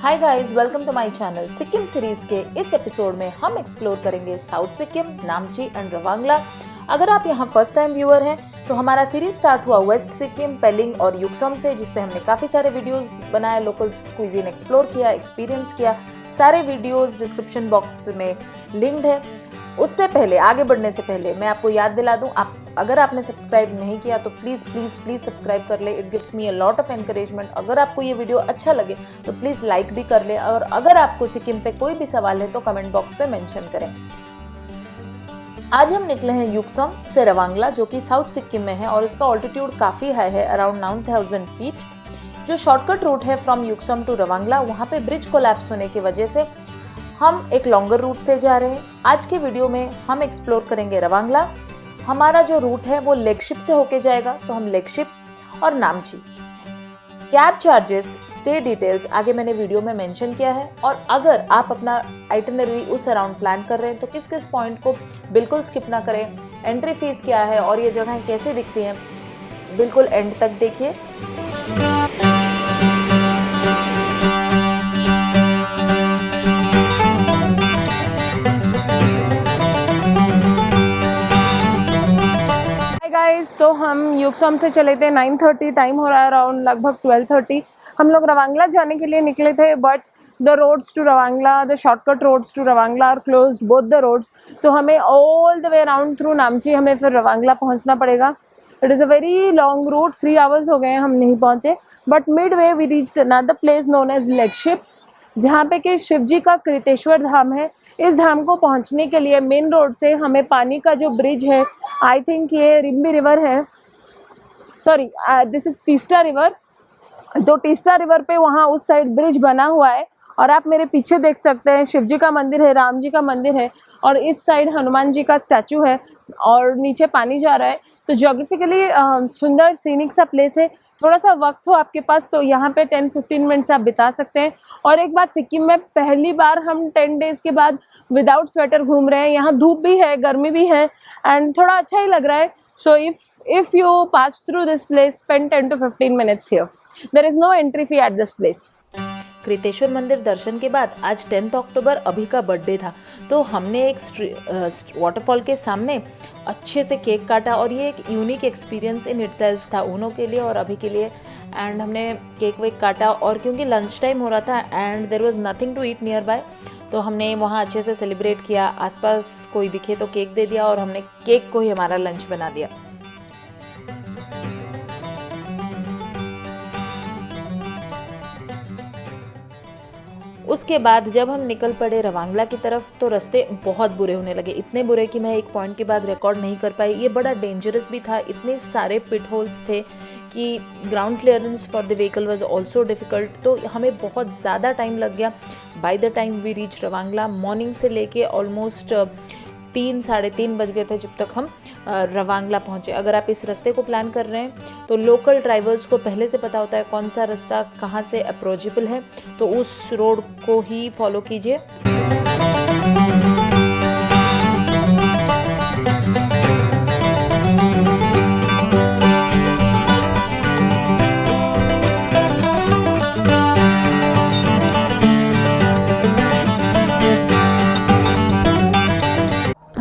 Hi guys, welcome to my channel. Sikkim series के इस episode में हम एक्सप्लोर करेंगे साउथ सिक्किम, नामची एंड रवांगला। अगर आप यहाँ फर्स्ट टाइम व्यूअर हैं तो हमारा सीरीज स्टार्ट हुआ वेस्ट सिक्किम, पेलिंग और युक्सोम से, जिसपे हमने काफ़ी सारे वीडियोस बनाए, लोकल क्विजीन एक्सप्लोर किया, एक्सपीरियंस किया। सारे वीडियोस डिस्क्रिप्शन बॉक्स में लिंक्ड है। उससे पहले, आगे बढ़ने से पहले मैं आपको याद दिला दूं, अगर आपने सब्सक्राइब नहीं किया तो प्लीज़ प्लीज़ प्लीज़ सब्सक्राइब कर ले। It gives me a lot of encouragement. अगर आपको ये वीडियो अच्छा लगे तो प्लीज़ लाइक भी कर ले, और अगर आपको सिक्किम पे कोई भी सवाल है तो कमेंट बॉक्स पे मेंशन करें। आज हम निकले हैं युक्सोम से रवांगला, जो कि साउथ सिक्किम में है और इसका ऑल्टीट्यूड काफ़ी हाई है, अराउंड 9000 फीट। जो शॉर्टकट रूट है फ्रॉम युक्सोम टू रवांगला, वहाँ पे ब्रिज कोलैप्स होने की वजह से हम एक लॉन्गर रूट से जा रहे हैं। आज के वीडियो में हम एक्सप्लोर करेंगे रवांगला। हमारा जो रूट है वो लेगशिप से होके जाएगा, तो हम लेगशिप और नामची। कैब चार्जेस, स्टे डिटेल्स आगे मैंने वीडियो में मेंशन किया है। और अगर आप अपना आइटिनरी उस अराउंड प्लान कर रहे हैं तो किस किस पॉइंट को बिल्कुल स्किप ना करें, एंट्री फीस क्या है और ये जगहें कैसे दिखती हैं, बिल्कुल एंड तक देखिए। तो हम युक्सोम से चले थे 9:30, टाइम हो रहा है अराउंड लगभग 12:30। हम लोग रवांगला जाने के लिए निकले थे, but the roads to Ravangla, the shortcut roads to Ravangla are closed, both the roads. तो हमें all the way around through Namchi हमें फिर रवांगला पहुंचना पड़ेगा। It is a very long route, 3 hours हो गए हैं हम नहीं पहुंचे। But mid way we reached another place known as Legship, जहाँ पे कि शिव जी का कृतेश्वर धाम है। इस धाम को पहुंचने के लिए मेन रोड से हमें पानी का जो ब्रिज है, आई थिंक ये रिम्बी रिवर है, sorry this is Teesta river. तो टीस्टा रिवर पे वहाँ उस साइड ब्रिज बना हुआ है, और आप मेरे पीछे देख सकते हैं शिव जी का मंदिर है, राम जी का मंदिर है, और इस साइड हनुमान जी का स्टैचू है, और नीचे पानी जा रहा है। तो ज्योग्राफिकली सुंदर सीनिक सा प्लेस है। थोड़ा सा वक्त हो आपके पास तो यहाँ पे 10-15 मिनट्स आप बिता सकते हैं। और एक बात, सिक्किम में पहली बार हम 10 डेज़ के बाद विदाउट स्वेटर घूम रहे हैं। यहाँ धूप भी है, गर्मी भी है, एंड थोड़ा अच्छा ही लग रहा है। सो if you pass through this place, spend 10 to 15 minutes here. There is no entry fee at this place. Kriteshwar मंदिर दर्शन के बाद आज 10 अक्टूबर अभी का बर्थडे था, तो हमने एक वाटरफॉल के सामने अच्छे से केक काटा, और ये एक यूनिक एक्सपीरियंस इन इटसेल्फ था उन्हों के लिए और अभी के लिए। एंड हमने केक वेक काटा, और क्योंकि लंच टाइम हो रहा था and there was nothing to eat nearby, तो हमने वहाँ अच्छे से सेलिब्रेट किया। आसपास कोई दिखे तो केक दे दिया, और हमने केक को ही हमारा लंच बना दिया। उसके बाद जब हम निकल पड़े रवांगला की तरफ, तो रास्ते बहुत बुरे होने लगे, इतने बुरे कि मैं एक पॉइंट के बाद रिकॉर्ड नहीं कर पाई। ये बड़ा डेंजरस भी था, इतने सारे पिट होल्स थे कि ground clearance for the vehicle was also difficult. तो हमें बहुत ज़्यादा टाइम लग गया। By the time we reach Ravangla, morning से लेके ऑलमोस्ट 3-3:30 बज गए थे जब तक हम रवांगला पहुँचे। अगर आप इस रास्ते को प्लान कर रहे हैं तो लोकल ड्राइवर्स को पहले से पता होता है कौन सा रास्ता कहाँ से अप्रोचेबल है, तो उस रोड को ही फॉलो कीजिए।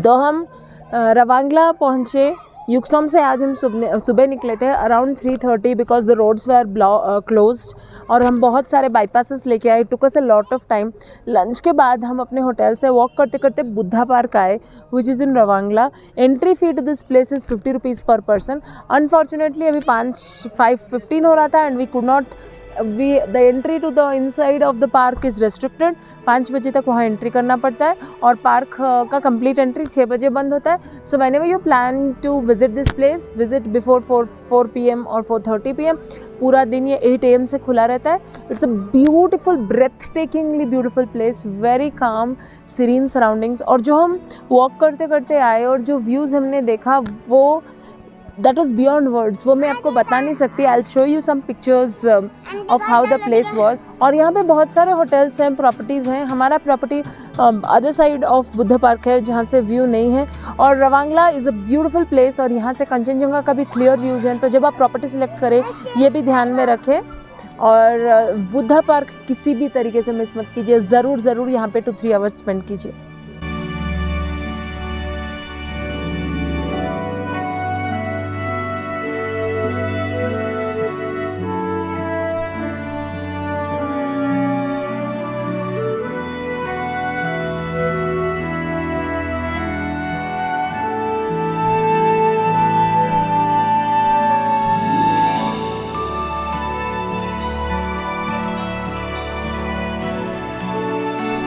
तो हम रवांगला पहुँचे। युक्सोम से आज हम सुबह निकले थे around 3:30, because the roads were closed, और हम बहुत सारे बाईपासेस लेके आए। Took us a lot of time. Lunch के बाद हम अपने होटल से वॉक करते करते बुद्धा पार्क आए, which is in Ravangla. Entry fee to this place is 50 rupees per person. Unfortunately अभी 5:15 हो रहा था, and we could not the entry to the inside of the park is restricted. 5 बजे तक वहाँ एंट्री करना पड़ता है, और पार्क का कंप्लीट एंट्री 6 बजे बंद होता है। So whenever you plan to visit this place, visit before 4 PM और 4:30 PM। पूरा दिन ये 8 AM से खुला रहता है। It's a beautiful, breathtakingly beautiful place, very calm, serene surroundings. और जो हम वॉक करते करते आए और जो व्यूज़ हमने देखा, वो that was beyond words, वो मैं आपको बता नहीं सकती। I'll show you some pictures of how the place was। और यहाँ पे बहुत सारे होटल्स हैं, प्रॉपर्टीज़ हैं। हमारा property other side of Buddha park है, जहाँ से व्यू नहीं है। और रवांगला इज़ अ ब्यूटीफुल प्लेस, और यहाँ से कंचनजंगा का भी क्लियर व्यूज़ हैं। तो जब आप प्रॉपर्टी सिलेक्ट करें, ये भी ध्यान में रखें। और बुद्धा पार्क किसी भी तरीके से मिस मत कीजिए, ज़रूर ज़रूर यहाँ पे 2-3 आवर्स स्पेंड कीजिए।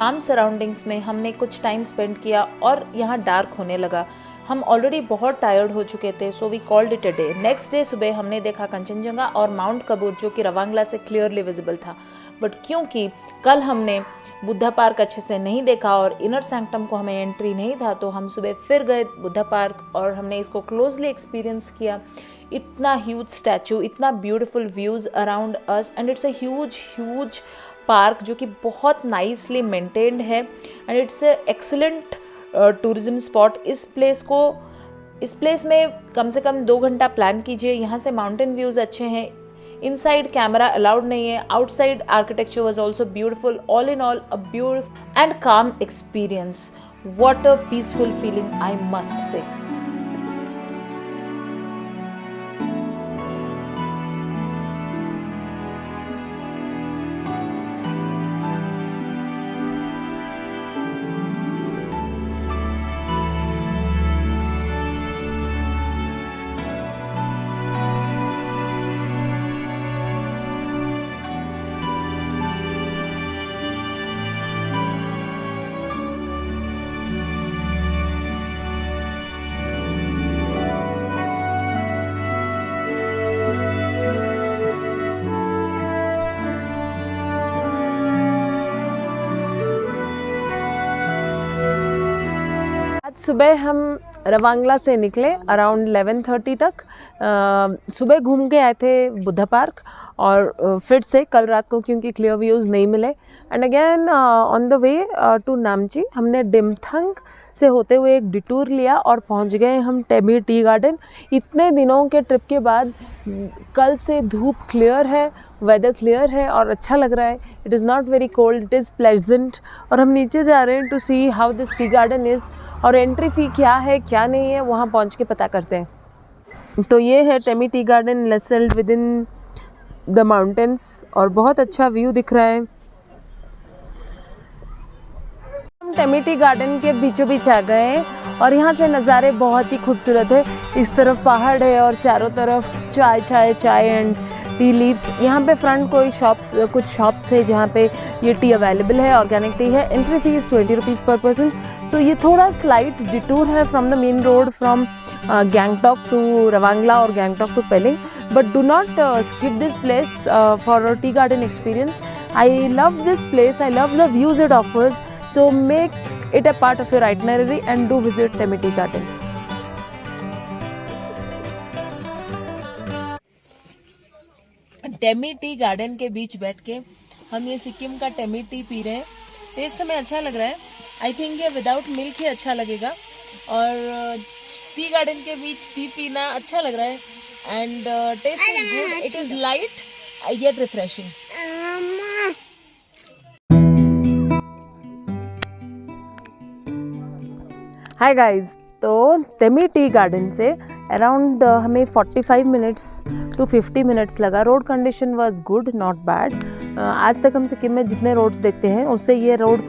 आम सराउंडिंग्स में हमने कुछ टाइम स्पेंड किया और यहाँ डार्क होने लगा। हम ऑलरेडी बहुत टायर्ड हो चुके थे, so we called it a day. Next day सुबह हमने देखा कंचनजंगा और माउंट कबूर जो कि रवांगला से क्लियरली विजिबल था। बट क्योंकि कल हमने बुद्धा पार्क अच्छे से नहीं देखा और इनर सैंक्टम को हमें एंट्री नहीं था, तो हम सुबह फिर गए बुद्धा पार्क और हमने इसको क्लोजली एक्सपीरियंस किया। इतना ह्यूज स्टैचू, इतना beautiful views around us and it's a huge park जो कि बहुत नाइसली मेंटेन्ड है and it's excellent tourism spot. इस प्लेस में कम से कम 2 घंटा प्लान कीजिए। यहाँ से माउंटेन व्यूज़ अच्छे हैं। इनसाइड कैमरा अलाउड नहीं है। Outside architecture was also beautiful. All in all a beautiful and calm experience. What a peaceful feeling, I must say. आज सुबह हम रवांगला से निकले अराउंड 11:30 तक। सुबह घूम के आए थे बुद्धा पार्क और फिर से कल रात को क्योंकि क्लियर व्यूज़ नहीं मिले and again on the way to Namchi हमने डिमथंग से होते हुए एक डिटूर लिया और पहुंच गए हम टेमी टी गार्डन। इतने दिनों के ट्रिप के बाद कल से धूप क्लियर है, वेदर क्लियर है और अच्छा लग रहा है। It is not very cold, it is pleasant. और हम नीचे जा रहे हैं to see how this tea garden is और एंट्री फ़ी क्या है क्या नहीं है वहाँ पहुँच के पता करते हैं। तो ये है Temi tea garden nested with in the mountains और बहुत अच्छा व्यू दिख रहा है। हम टेमी टी गार्डन के बीचों बीच आ गए हैं और यहाँ से नज़ारे बहुत ही खूबसूरत है। इस तरफ पहाड़ है और चारों तरफ चाय एंड टी लीव्स। यहाँ पे फ्रंट कुछ शॉप्स है जहाँ पे ये टी अवेलेबल है, ऑर्गेनिक टी है। Entry fee is 20 rupees per person. So ये थोड़ा स्लाइट डिटूर है from the main road from Gangtok to Ravangla और Gangtok to Pelling, but do not skip this place for a tea garden experience. I love this place, I love the views it offers, so make it a part of your itinerary and do visit Temi Tea Garden. Temi tea garden के बीच बैठ के हम ये सिक्किम का Temi T P रहे हैं। Test हमें अच्छा लग रहा है। आई थिंक ये विदाउट मिल्क ही अच्छा लगेगा और टी गार्डन के बीच टी पीना अच्छा लग रहा है and taste is good. It is light yet refreshing. Hi guys, तो टेमी टी गार्डन से अराउंड हमें 45 मिनट्स टू 50 मिनट्स लगा। Road condition was good, not bad. आज तक हम सिक्किम में जितने रोड्स देखते हैं उससे ये रोड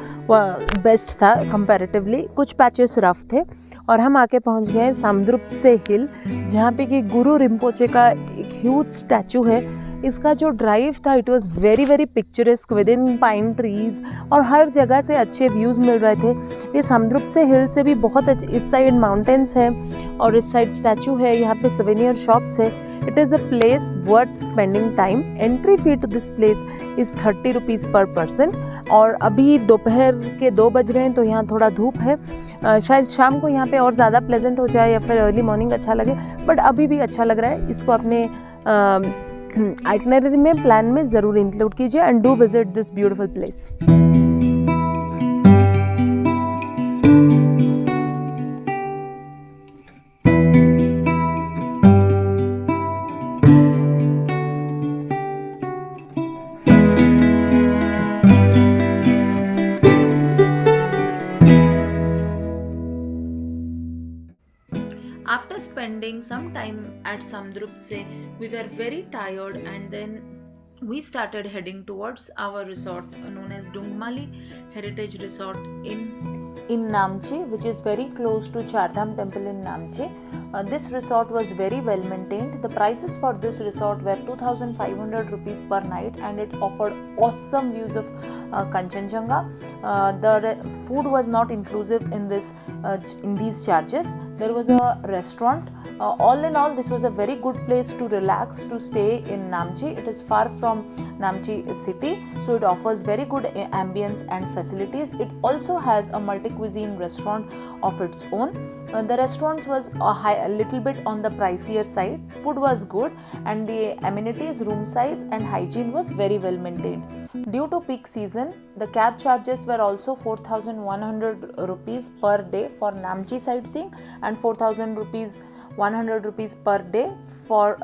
बेस्ट था कंपैरेटिवली। कुछ पैचेस रफ थे और हम आके पहुंच गए सामद्रुप से हिल, जहाँ पे कि गुरु रिम्पोचे का एक ह्यूज स्टैचू है। इसका जो ड्राइव था it was very very picturesque with in pine trees और हर जगह से अच्छे व्यूज़ मिल रहे थे। ये सामद्रुप से हिल से भी बहुत अच्छे, इस साइड माउंटेन्स है और इस साइड स्टैचू है। यहाँ पे सोवेनियर शॉप्स है। It is a place worth spending time. Entry fee to this place is 30 rupees per person और अभी दोपहर के 2 बज रहे हैं तो यहाँ थोड़ा धूप है। शायद शाम को यहाँ पे और ज़्यादा प्लेजेंट हो जाए या फिर अर्ली मॉर्निंग अच्छा लगे, बट अभी भी अच्छा लग रहा है। इसको अपने आइटनरी में प्लान में ज़रूर इंक्लूड कीजिए and do visit this beautiful place. spending some time at Samdrupse, we were very tired, and then we started heading towards our resort known as Dungmali Heritage Resort in Namche, which is very close to Chardham Temple in Namche. This resort was very well maintained. The prices for this resort were 2,500 rupees per night, and it offered awesome views of Kanchenjunga. The food was not inclusive in these charges. There was a restaurant. All in all, this was a very good place to relax, to stay in Namche. It is far from Namche city, so it offers very good ambience and facilities. It also has a multi-cuisine restaurant of its own. The restaurant was a little bit on the pricier side. Food was good, and the amenities, room size and hygiene was very well maintained. Due to peak season, the cab charges were also 4,100 rupees per day for Namche sightseeing and 4,100 rupees per day for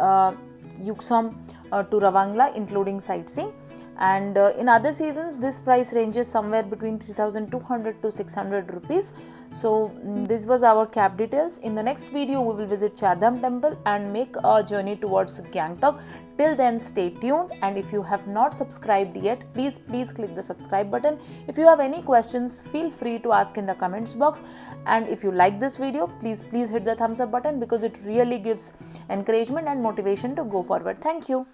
Yuksam to Ravangla including sightseeing. And in other seasons this price ranges somewhere between 3,200 to 600 rupees. So this was our cab details. In the next video we will visit Chardham Temple and make a journey towards Gangtok. Till then, stay tuned, and if you have not subscribed yet, please click the subscribe button. If you have any questions, feel free to ask in the comments box, and if you like this video, please hit the thumbs up button, because it really gives encouragement and motivation to go forward. Thank you.